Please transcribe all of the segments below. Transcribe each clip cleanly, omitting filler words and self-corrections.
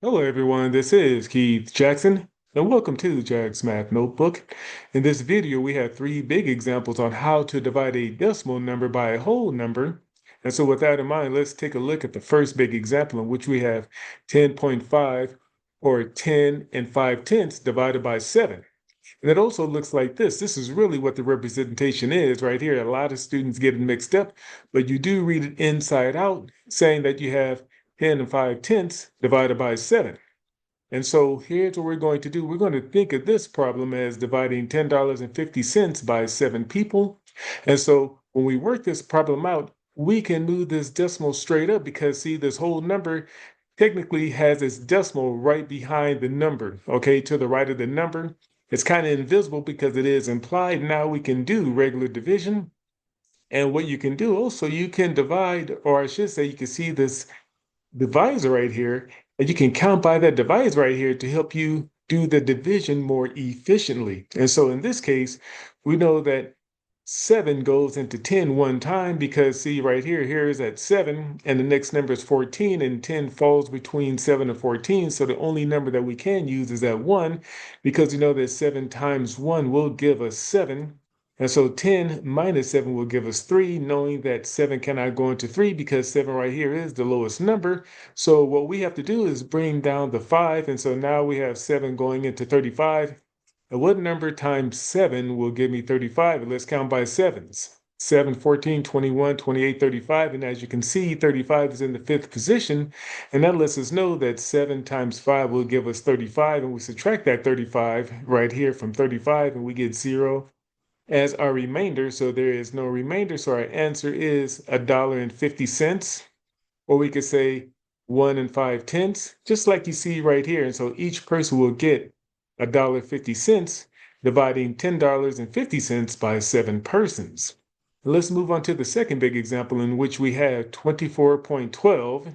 Hello, everyone. This is Keith Jackson, and welcome to Jack's Math Notebook. In this video, we have three big examples on how to divide a decimal number by a whole number. And so with that in mind, let's take a look at the first big example in which we have 10.5 or 10 and 5/10 divided by 7. And it also looks like this. This is really what the representation is right here. A lot of students get it mixed up, but you do read it inside out, saying that you have 10 and 5/10 divided by 7. And so here's what we're going to do. We're going to think of this problem as dividing $10.50 by 7 people. And so when we work this problem out, we can move this decimal straight up because see, this whole number technically has its decimal right behind the number, okay, to the right of the number. It's kind of invisible because it is implied. Now we can do regular division. And what you can do also, you can divide, or I should say, you can see this divisor right here, and you can count by that divisor right here to help you do the division more efficiently. And so in this case, we know that 7 goes into 10 one time because see right here, here is at 7, and the next number is 14, and 10 falls between 7 and 14. So the only number that we can use is that 1 because we know that 7 times 1 will give us 7. And so 10 minus 7 will give us 3, knowing that 7 cannot go into 3 because 7 right here is the lowest number. So what we have to do is bring down the 5. And so now we have 7 going into 35. And what number times 7 will give me 35? And let's count by sevens. 7, 14, 21, 28, 35. And as you can see, 35 is in the fifth position. And that lets us know that 7 times 5 will give us 35. And we subtract that 35 right here from 35, and we get 0 as our remainder. So there is no remainder. So our answer is $1.50. Or we could say 1 and 5/10, just like you see right here. And so each person will get $1.50, dividing $10.50 by 7 persons. Let's move on to the second big example in which we have 24.12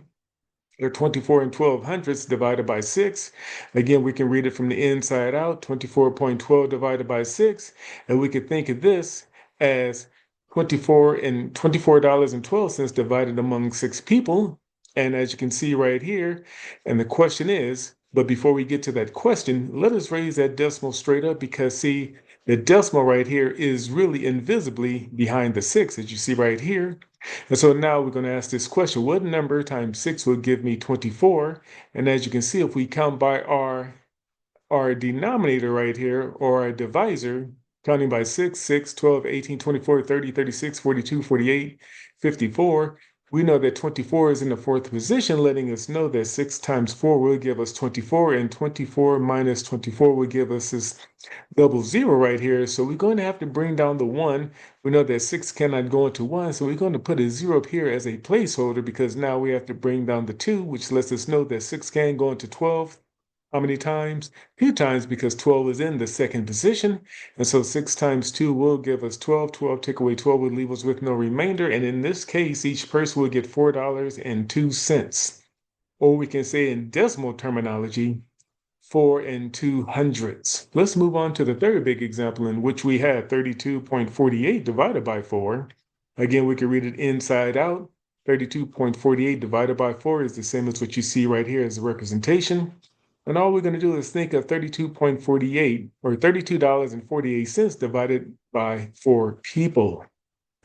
or 24 and 12 hundredths divided by 6. Again, we can read it from the inside out, 24.12 divided by 6. And we could think of this as 24 and $24.12 divided among 6 people. And as you can see right here, and the question is, but before we get to that question, let us raise that decimal straight up because see, the decimal right here is really invisibly behind the 6, as you see right here. And so now we're going to ask this question, what number times 6 will give me 24? And as you can see, if we count by our denominator right here, or our divisor, counting by 6, 6, 12, 18, 24, 30, 36, 42, 48, 54, we know that 24 is in the fourth position, letting us know that 6 times 4 will give us 24, and 24 minus 24 will give us this double zero right here. So we're going to have to bring down the 1. We know that 6 cannot go into 1, so we're going to put a 0 up here as a placeholder because now we have to bring down the 2, which lets us know that 6 can go into 12. How many times? 2 times because 12 is in the second position. And so 6 times 2 will give us 12. 12 take away 12 would leave us with no remainder. And in this case, each person will get $4.02. Or we can say in decimal terminology, 4 and 2 hundredths. Let's move on to the third big example in which we have 32.48 divided by 4. Again, we can read it inside out. 32.48 divided by 4 is the same as what you see right here as a representation. And all we're going to do is think of 32.48 or $32.48 divided by 4 people.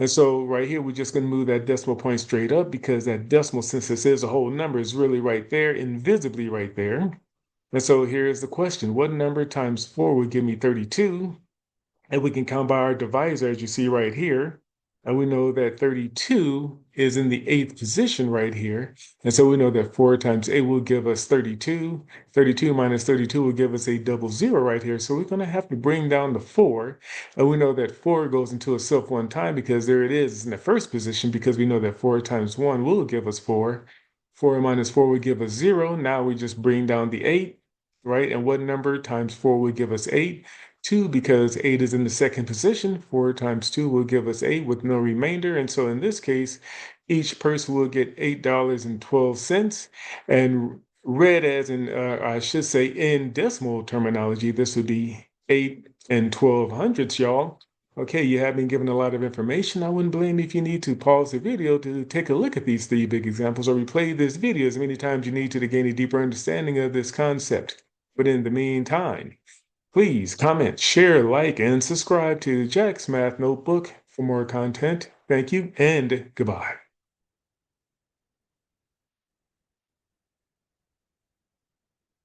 And so right here, we're just going to move that decimal point straight up because that decimal, since this is a whole number, is really right there, invisibly right there. And so here's the question. What number times 4 would give me 32? And we can count by our divisor, as you see right here. And we know that 32 is in the eighth position right here. And so we know that 4 times 8 will give us 32. 32 minus 32 will give us a double zero right here. So we're going to have to bring down the 4. And we know that 4 goes into itself one time because there it is in the first position because we know that 4 times 1 will give us 4. 4 minus 4 will give us 0. Now we just bring down the 8, right? And what number times 4 will give us 8? 2 because 8 is in the second position. 4 times 2 will give us 8 with no remainder. And so in this case, each person will get $8.12. And read as in, I should say in decimal terminology, this would be 8 and 12 hundredths, y'all. Okay, you have been given a lot of information. I wouldn't blame you if you need to pause the video to take a look at these three big examples or replay this video as many times you need to gain a deeper understanding of this concept. But in the meantime, please comment, share, like, and subscribe to Jack's Math Notebook for more content. Thank you and goodbye.